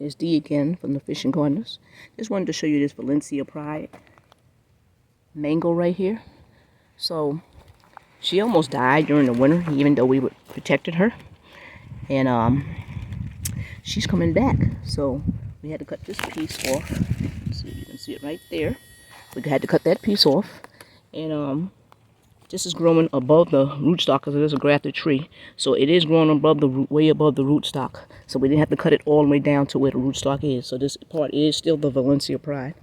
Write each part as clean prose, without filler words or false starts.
It's Dee again from the Fishing Gardeners. Just wanted to show you this Valencia Pride mango right here. So she almost died during the winter, even though we protected her. And she's coming back. So we had to cut this piece off. See, you can see it right there. We had to cut that piece off. And this is growing above the rootstock because it is a grafted tree. So it is growing above the root, way above the rootstock. So we didn't have to cut it all the way down to where the rootstock is. So this part is still the Valencia Pride.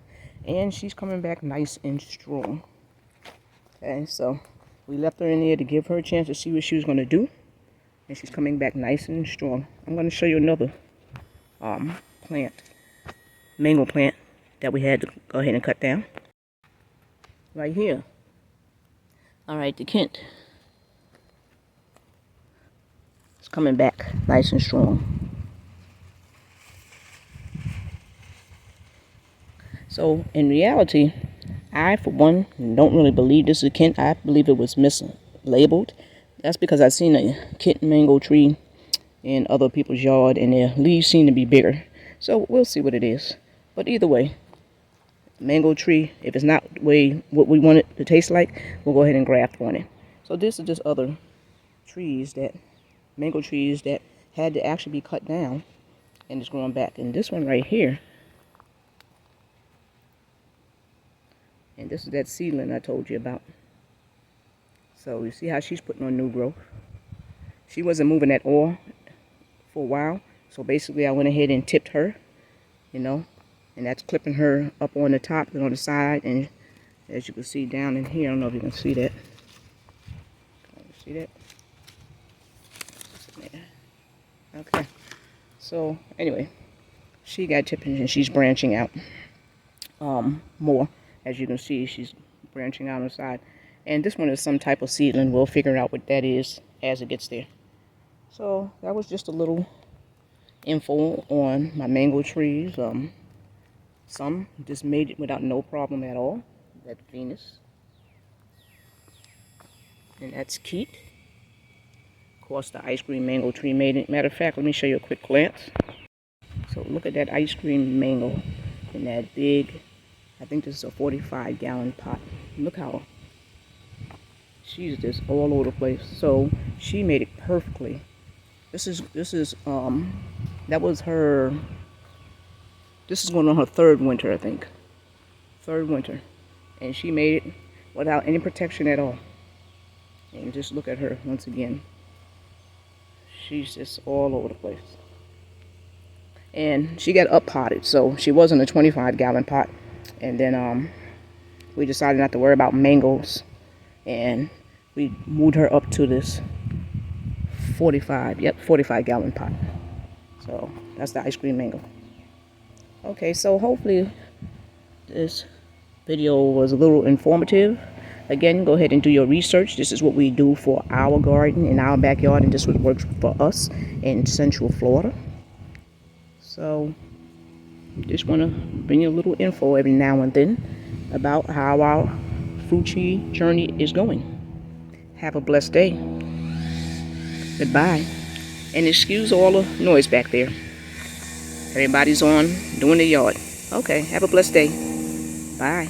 And she's coming back nice and strong. Okay, so we left her in there to give her a chance to see what she was going to do. And she's coming back nice and strong. I'm going to show you another plant, mango plant, that we had to go ahead and cut down. Right here. Alright, the Keitt. It's coming back nice and strong. So, in reality, I, for one, don't really believe this is a Keitt. I believe it was mislabeled. That's because I've seen a Keitt mango tree in other people's yard, and their leaves seem to be bigger. So, we'll see what it is. But either way, mango tree, if it's not what we want it to taste like, we'll go ahead and graft on it. So this is just other trees, mango trees that had to actually be cut down and it's growing back. And this one right here, and this is that seedling I told you about. So you see how she's putting on new growth. She wasn't moving at all for a while, so basically I went ahead and tipped her, you know. And that's clipping her up on the top and on the side. And as you can see down in here, I don't know if you can see that. See that? Okay. So, anyway. She got tipped and she's branching out more. As you can see, she's branching out on the side. And this one is some type of seedling. We'll figure out what that is as it gets there. So, that was just a little info on my mango trees. Some just made it without no problem at all. That's Venus. And that's Keitt. Of course, the ice cream mango tree made it. Matter of fact, let me show you a quick glance. So look at that ice cream mango in that big, I think this is a 45-gallon pot. Look how she's just all over the place. So she made it perfectly. This is that was her. This is going on her third winter, I think. Third winter. And she made it without any protection at all. And just look at her once again. She's just all over the place. And she got up potted, so she was in a 25-gallon pot. And then we decided not to worry about mangoes. And we moved her up to this 45-gallon pot. So that's the ice cream mango. Okay, so hopefully this video was a little informative. Again, go ahead and do your research. This is what we do for our garden in our backyard, and this what works for us in Central Florida. So, just want to bring you a little info every now and then about how our fruit tree journey is going. Have a blessed day. Goodbye. And excuse all the noise back there. Everybody's on doing the yard. Okay, have a blessed day. Bye.